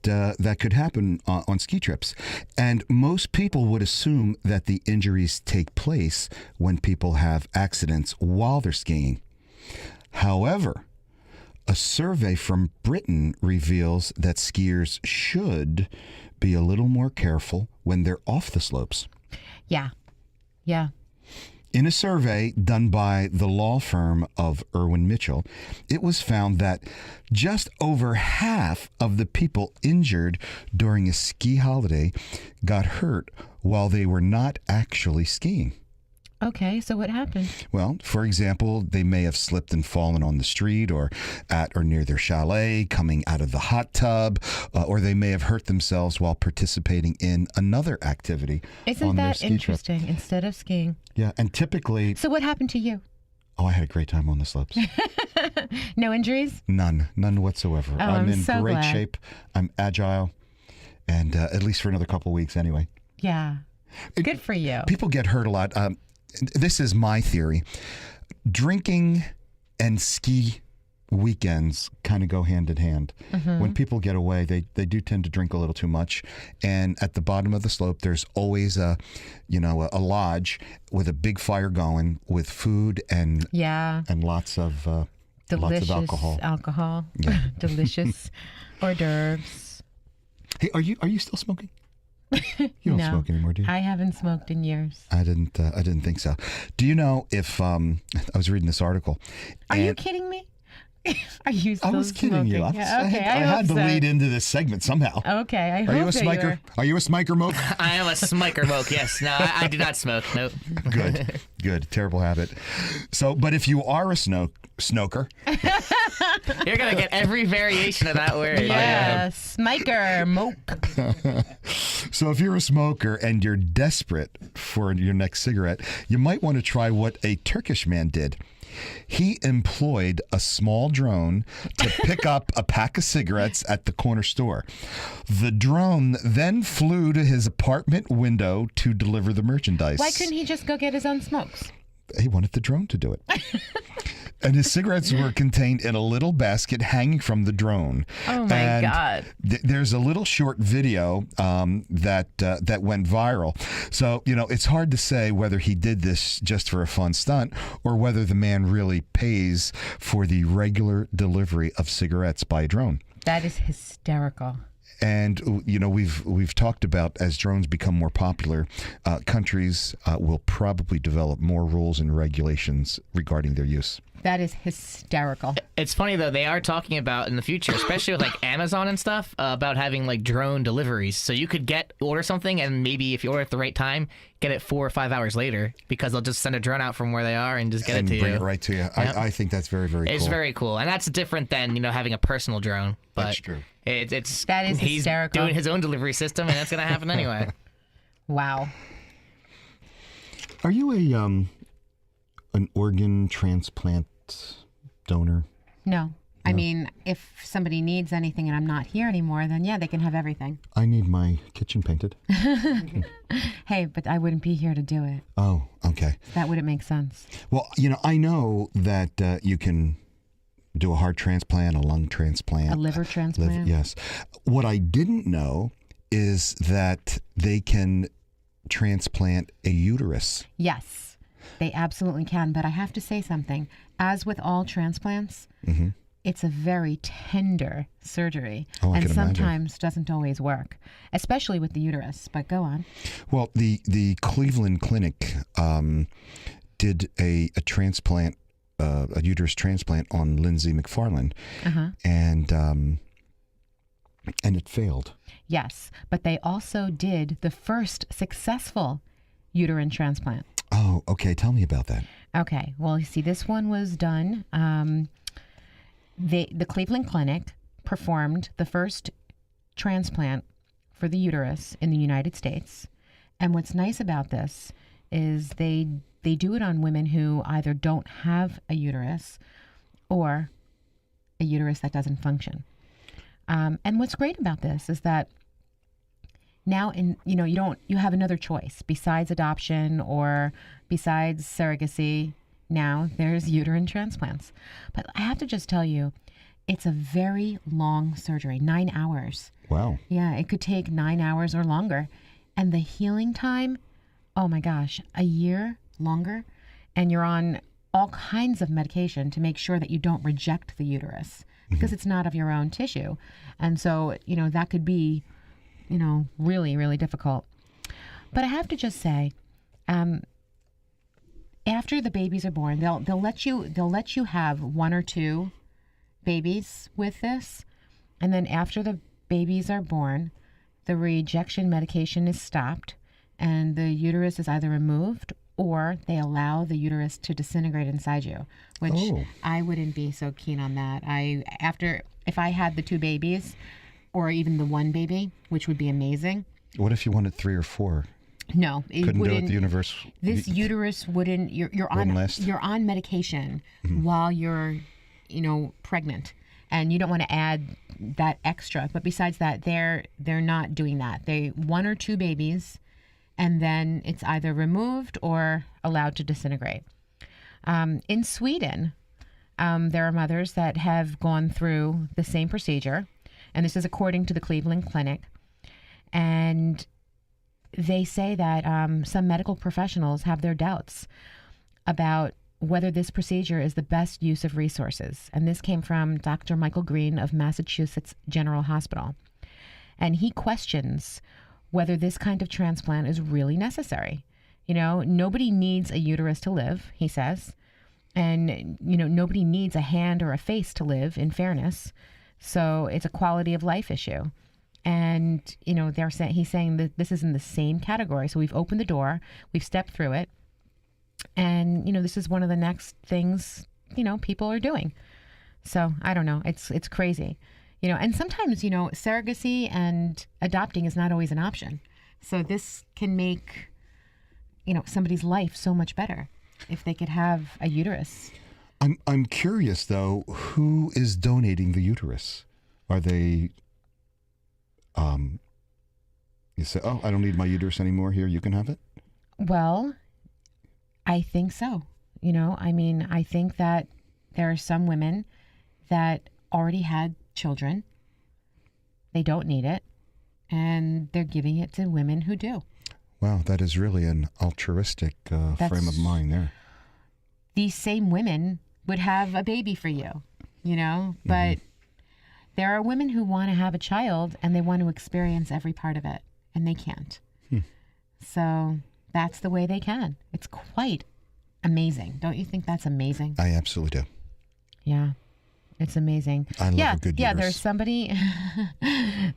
could happen on ski trips, and most people would assume that the injuries take place when people have accidents while they're skiing. However, a survey from Britain reveals that skiers should be a little more careful when they're off the slopes. Yeah. In a survey done by the law firm of Irwin Mitchell, it was found that just over half of the people injured during a ski holiday got hurt while they were not actually skiing. Okay, so what happened? Well, for example, they may have slipped and fallen on the street or at or near their chalet, coming out of the hot tub, or they may have hurt themselves while participating in another activity. Isn't on their that ski trip. interesting? Instead of skiing. Yeah, and typically, So what happened to you? I had a great time on the slopes. No injuries? None whatsoever. Oh, I'm I'm in so great glad. shape. I'm agile, and at least for another couple weeks anyway. Yeah. Good for you. People get hurt a lot. This is my theory. Drinking and ski weekends kind of go hand in hand. When people get away, they do tend to drink a little too much. And at the bottom of the slope, there's always a lodge with a big fire going with food and Yeah. lots of Delicious alcohol. Delicious hors d'oeuvres. Hey, are you still smoking? You don't No, smoke anymore, do you? I haven't smoked in years. I didn't think so. Do you know if I was reading this article? Are you and kidding me? Are you still I was kidding you. smoking? Yeah, okay, I had to hope so. lead into this segment somehow. Okay, I Are hope you a that smoker? Are you a smoker, Moke? I am a smoker, Moke. Yes. No, I do not smoke. Nope. Good. Terrible habit. So, but if you are a snoker, You're gonna get every variation of that word. Yeah, smoker, moke. so if you're a smoker and you're desperate for your next cigarette, you might want to try what a Turkish man did. He employed a small drone to pick up a pack of cigarettes at the corner store. The drone then flew to his apartment window to deliver the merchandise. Why couldn't he just go get his own smokes? He wanted the drone to do it. And his cigarettes were contained in a little basket hanging from the drone. Oh my And God. There's a little short video that went viral. So, it's hard to say whether he did this just for a fun stunt or whether the man really pays for the regular delivery of cigarettes by drone. That is hysterical. And we've talked about, as drones become more popular, countries will probably develop more rules and regulations regarding their use. That is hysterical. It's funny though, they are talking about in the future, especially with like Amazon and stuff, about having like drone deliveries. So you could order something and maybe if you order at the right time, get it 4 or 5 hours later because they'll just send a drone out from where they are and just get it to you. And bring it right to you. Yep. I think that's very, very cool. It's very cool. And that's different than, having a personal drone. But That's true. That is he's hysterical. doing his own delivery system and that's going to happen anyway. Wow. Are you an organ transplant donor? No. I mean, if somebody needs anything and I'm not here anymore, then yeah, they can have everything. I need my kitchen painted. Hey, but I wouldn't be here to do it. Oh, okay. That wouldn't make sense. Well, I know that you can do a heart transplant, a lung transplant, A liver transplant? yes. What I didn't know is that they can transplant a uterus. Yes, they absolutely can. But I have to say something. As with all transplants, it's a very tender surgery Oh, I and can imagine. sometimes doesn't always work, especially with the uterus. But go on. Well, the Cleveland Clinic did a transplant, a uterus transplant on Lindsay McFarland, and it failed. Yes, but they also did the first successful uterine transplant. Oh, okay. Tell me about that. Okay, well, you see, this one was done. The Cleveland Clinic performed the first transplant for the uterus in the United States. And what's nice about this is they do it on women who either don't have a uterus or a uterus that doesn't function. And what's great about this is that now you have another choice besides adoption or besides surrogacy. Now there's uterine transplants. But I have to just tell you, it's a very long surgery, 9 hours. Wow. Yeah, it could take 9 hours or longer. And the healing time, oh my gosh, a year longer. And you're on all kinds of medication to make sure that you don't reject the uterus because it's not of your own tissue. And so, that could be, really, really difficult. But I have to just say, after the babies are born, they'll let you have 1 or 2 babies with this, and then after the babies are born, the rejection medication is stopped, and the uterus is either removed or they allow the uterus to disintegrate inside you, which Oh. I wouldn't be so keen on that. If I had the 2 babies, or even the 1 baby, which would be amazing. What if you wanted 3 or 4? No, it Couldn't do wouldn't. it. The universe. This uterus wouldn't. You're on. last? You're on medication while you're, pregnant, and you don't want to add that extra. But besides that, they're not doing that. They 1 or 2 babies, and then it's either removed or allowed to disintegrate. In Sweden, there are mothers that have gone through the same procedure, and this is according to the Cleveland Clinic, and they say that some medical professionals have their doubts about whether this procedure is the best use of resources. And this came from Dr. Michael Green of Massachusetts General Hospital. And he questions whether this kind of transplant is really necessary. Nobody needs a uterus to live, he says. And, nobody needs a hand or a face to live, in fairness. So it's a quality of life issue. And, he's saying that this is in the same category. So we've opened the door, we've stepped through it. And, this is one of the next things, people are doing. So I don't know. It's crazy, and sometimes, surrogacy and adopting is not always an option. So this can make, somebody's life so much better if they could have a uterus. I'm curious though, who is donating the uterus? Are they? You say, "Oh, I don't need my uterus anymore. Here, you can have it." Well, I think so. I think that there are some women that already had children. They don't need it, and they're giving it to women who do. Wow, that is really an altruistic frame of mind there. These same women would have a baby for you, but there are women who want to have a child and they want to experience every part of it, and they can't. So that's the way they can. It's quite amazing. Don't you think that's amazing? I absolutely do. Yeah, it's amazing. I love a good uterus. There's somebody,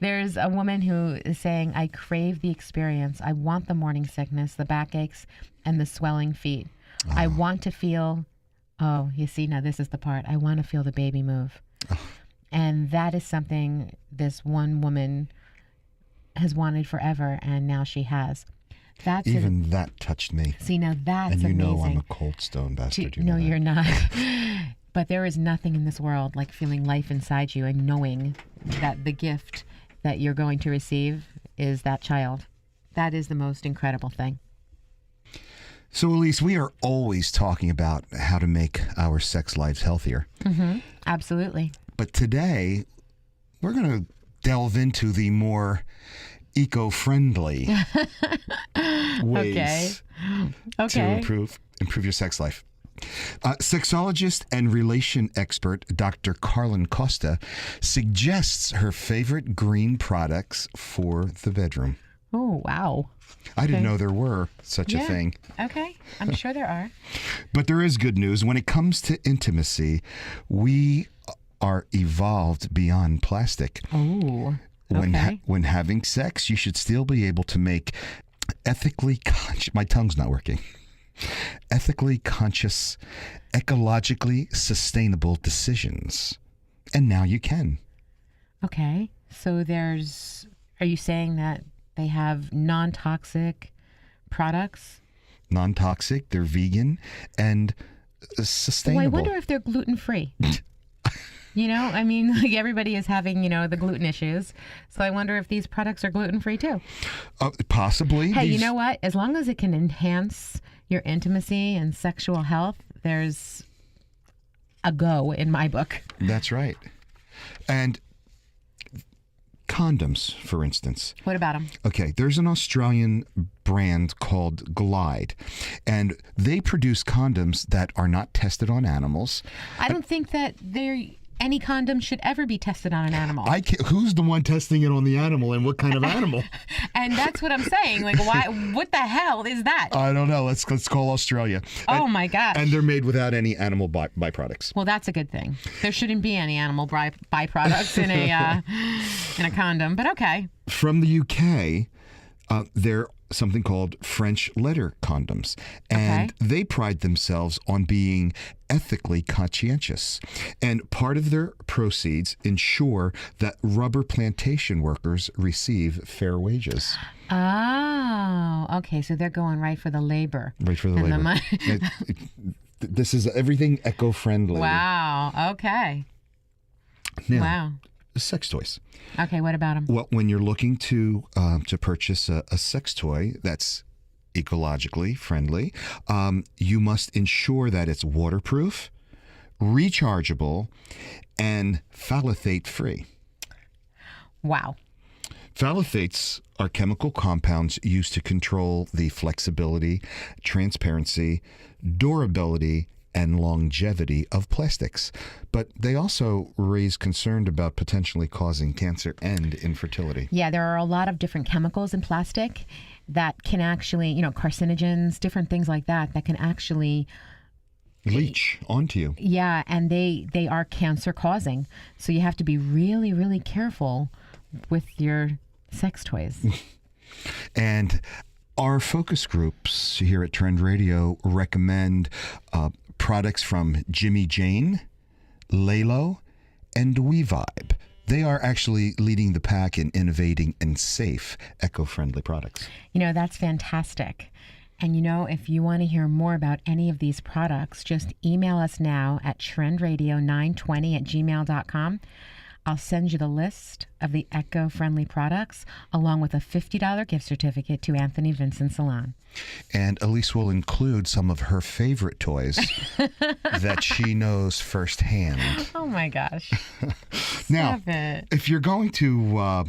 there's a woman who is saying, I crave the experience. I want the morning sickness, the backaches, and the swelling feet. I want to feel, you see, now this is the part. I want to feel the baby move. And that is something this one woman has wanted forever, and now she has. That touched me. See, now that's amazing. And I'm a cold stone bastard. No, you're not. But there is nothing in this world like feeling life inside you and knowing that the gift that you're going to receive is that child. That is the most incredible thing. So, Elise, we are always talking about how to make our sex lives healthier. Mm-hmm. Absolutely. But today, we're going to delve into the more eco-friendly ways to improve your sex life. Sexologist and relation expert Dr. Carlin Costa suggests her favorite green products for the bedroom. Oh, wow. I didn't know there were such a thing. Okay. I'm sure there are. But there is good news. When it comes to intimacy, we are evolved beyond plastic. Oh, okay. When having sex, you should still be able to make ethically conscious, my tongue's not working, ethically conscious, ecologically sustainable decisions. And now you can. Okay. So are you saying that they have non-toxic products? Non-toxic, they're vegan, and sustainable. Well, I wonder if they're gluten-free. Like everybody is having, the gluten issues. So I wonder if these products are gluten-free too. Possibly. Hey, you know what? As long as it can enhance your intimacy and sexual health, there's a go in my book. That's right. And condoms, for instance. What about them? Okay, there's an Australian brand called Glide, and they produce condoms that are not tested on animals. I don't think that any condom should ever be tested on an animal. Who's the one testing it on the animal, and what kind of animal? And that's what I'm saying. Like, why? What the hell is that? I don't know. Let's call Australia. Oh my gosh! And they're made without any animal byproducts. Well, that's a good thing. There shouldn't be any animal byproducts in a condom. But okay. From the UK, there something called French leather condoms, and they pride themselves on being ethically conscientious. And part of their proceeds ensure that rubber plantation workers receive fair wages. Oh, okay. So they're going right for the labor. Right for the and labor. The money. This is everything eco-friendly. Wow. Okay. Now, wow. Sex toys. Okay, what about them? Well, when you're looking to purchase a sex toy that's ecologically friendly, you must ensure that it's waterproof, rechargeable, and phthalate free. Wow. Phthalates are chemical compounds used to control the flexibility, transparency, durability, and longevity of plastics. But they also raise concern about potentially causing cancer and infertility. Yeah, there are a lot of different chemicals in plastic that can actually, carcinogens, different things like that can actually leach onto you. Yeah, and they are cancer causing. So you have to be really, really careful with your sex toys. And our focus groups here at Trend Radio recommend products from Jimmy Jane, Lalo, and WeVibe. They are actually leading the pack in innovating and safe, eco-friendly products. That's fantastic. And if you want to hear more about any of these products, just email us now at trendradio920@gmail.com. I'll send you the list of the eco-friendly products along with a $50 gift certificate to Anthony Vincent Salon. And Elise will include some of her favorite toys that she knows firsthand. Oh my gosh. Now, if you're going to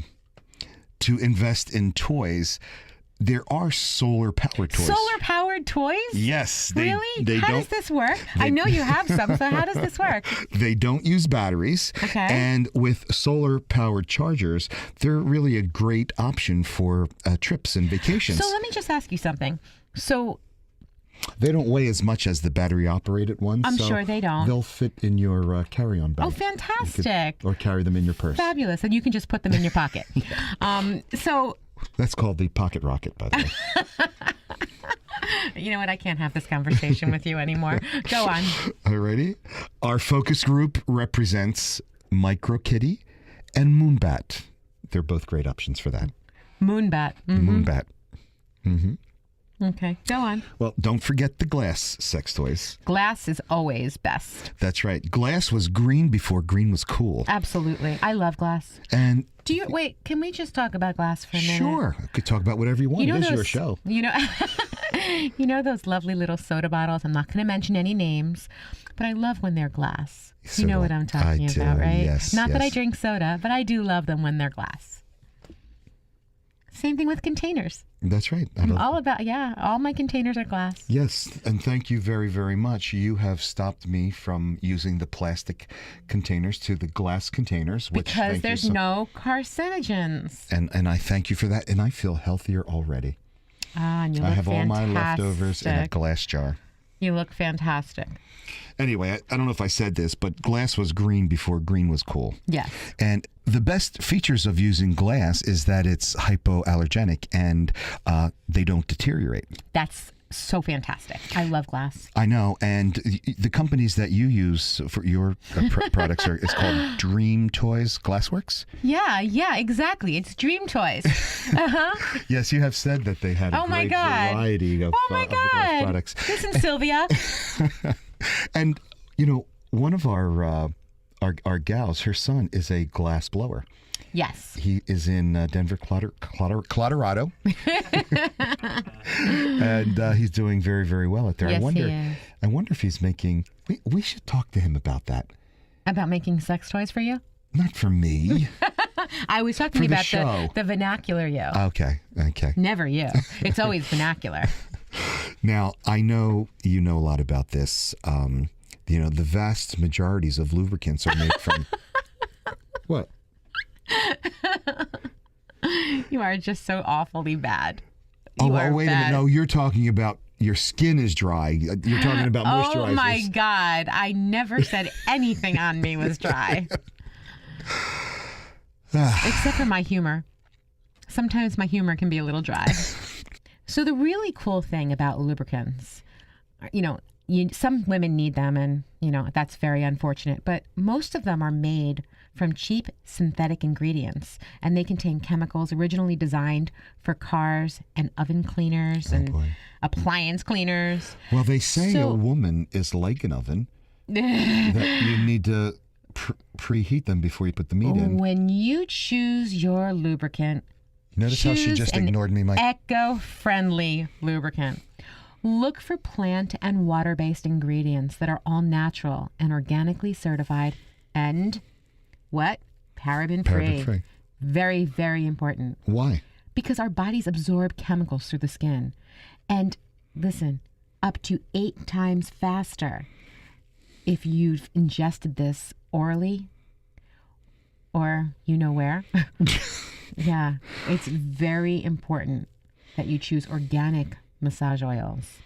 invest in toys, there are solar-powered toys. Solar-powered toys? Yes. Really? How does this work? I know you have some, so how does this work? They don't use batteries. Okay. And with solar-powered chargers, they're really a great option for trips and vacations. So let me just ask you something. So they don't weigh as much as the battery-operated ones. I'm sure they don't. They'll fit in your carry-on bag. Oh, fantastic. Or carry them in your purse. Fabulous. And you can just put them in your pocket. So... That's called the pocket rocket, by the way. You know what? I can't have this conversation with you anymore. Go on. Alrighty. Our focus group represents MicroKitty and Moonbat. They're both great options for that. Moonbat. Mm-hmm. Moonbat. Mm-hmm. Okay, go on. Well, don't forget the glass sex toys. Glass is always best. That's right. Glass was green before green was cool. Absolutely. I love glass. And wait, can we just talk about glass for a minute? Sure. I could talk about whatever you want. It is your show. You know those lovely little soda bottles? I'm not going to mention any names, but I love when they're glass. So you know what I'm talking about, right? Yes. Not that I drink soda, but I do love them when they're glass. Same thing with containers. That's right. All my containers are glass. Yes, and thank you very, very much. You have stopped me from using the plastic containers to the glass containers. Because there's no carcinogens. And I thank you for that, and I feel healthier already. And you I look have fantastic. all my leftovers in a glass jar. You look fantastic. Anyway, I don't know if I said this, but glass was green before green was cool. Yes. And the best features of using glass is that it's hypoallergenic and they don't deteriorate. That's so fantastic. I love glass. I know. And the companies that you use for your products it's called Dream Toys Glassworks? Yeah, exactly. It's Dream Toys. Uh-huh. Yes, you have said that they had a great variety of, of the glass products. Listen, Sylvia. And, one of our gals, her son is a glass blower. Yes. He is in Denver, Colorado. And he's doing very, very well out there. Yes, he is. I wonder if he's making... We should talk to him about that. About making sex toys for you? Not for me. I was talking about the vernacular you. Okay. Never you. It's always vernacular. Now, I know you know a lot about this. The vast majorities of lubricants are made from... What? You are just so awfully bad. Wait a minute. No, you're talking about your skin is dry. You're talking about moisturizers. Oh, my God. I never said anything on me was dry. Except for my humor. Sometimes my humor can be a little dry. So the really cool thing about lubricants, some women need them, and, that's very unfortunate. But most of them are made from cheap synthetic ingredients, and they contain chemicals originally designed for cars and oven cleaners and appliance cleaners. Well, they say a woman is like an oven, that you need to preheat them before you put the meat in. When you choose your lubricant, notice how she just ignored me, Mike. Eco-friendly lubricant. Look for plant and water-based ingredients that are all natural and organically certified and paraben-free. Paraben-free. Very, very important. Why? Because our bodies absorb chemicals through the skin. And listen, up to 8 times faster if you've ingested this orally or where. Yeah, it's very important that you choose organic massage oils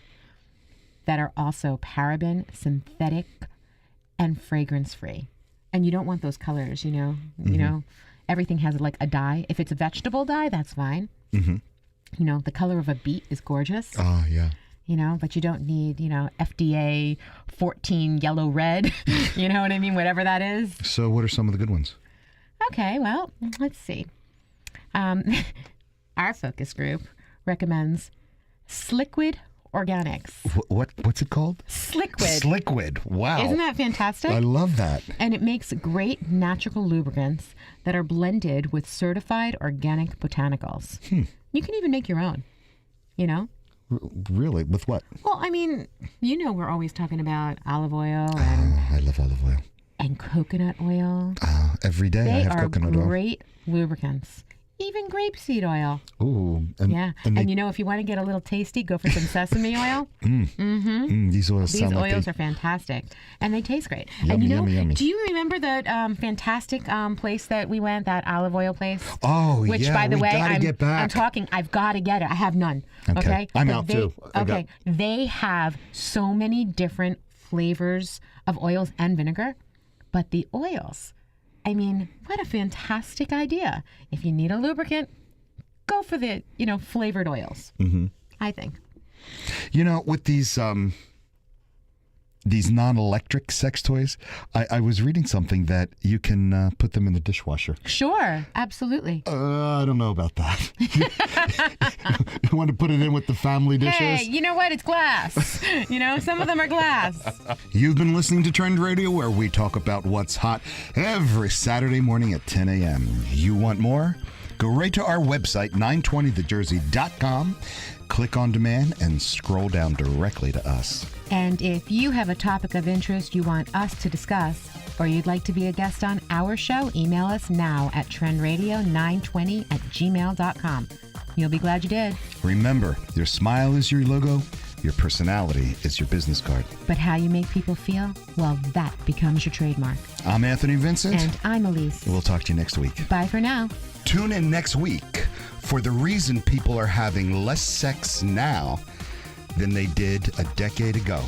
that are also paraben, synthetic, and fragrance-free. And you don't want those colors, everything has like a dye. If it's a vegetable dye, that's fine. Mm-hmm. The color of a beet is gorgeous. Oh, yeah. But you don't need, FDA 14 yellow red, you know what I mean? Whatever that is. So what are some of the good ones? Okay, well, let's see. Our focus group recommends Sliquid Organics. What's it called? Sliquid. Sliquid. Wow. Isn't that fantastic? I love that. And it makes great natural lubricants that are blended with certified organic botanicals. You can even make your own, Really? With what? Well, I mean, we're always talking about olive oil and I love olive oil. And coconut oil. Every day I have coconut oil. They are great lubricants. Even grapeseed oil. Ooh. And if you want to get a little tasty, go for some sesame oil. These oils are fantastic. And they taste great. Yummy, yummy. Do you remember that fantastic place that we went, that olive oil place? Oh, Which, yeah. by the way, I've got to get it. I have none. Okay? I'm out too. Okay. They have so many different flavors of oils and vinegar, but the oils, I mean, what a fantastic idea. If you need a lubricant, go for the, flavored oils. Mm-hmm. I think. With these non-electric sex toys, I was reading something that you can put them in the dishwasher. Sure, absolutely. I don't know about that. You want to put it in with the family dishes? Hey, you know what? It's glass. Some of them are glass. You've been listening to Trend Radio, where we talk about what's hot every Saturday morning at 10 a.m. You want more? Go right to our website, 920thejersey.com. Click on demand and scroll down directly to us. And if you have a topic of interest you want us to discuss, or you'd like to be a guest on our show, email us now at trendradio920@gmail.com. You'll be glad you did. Remember, your smile is your logo, your personality is your business card. But how you make people feel, well, that becomes your trademark. I'm Anthony Vincent. And I'm Elise. We'll talk to you next week. Bye for now. Tune in next week for the reason people are having less sex now than they did a decade ago.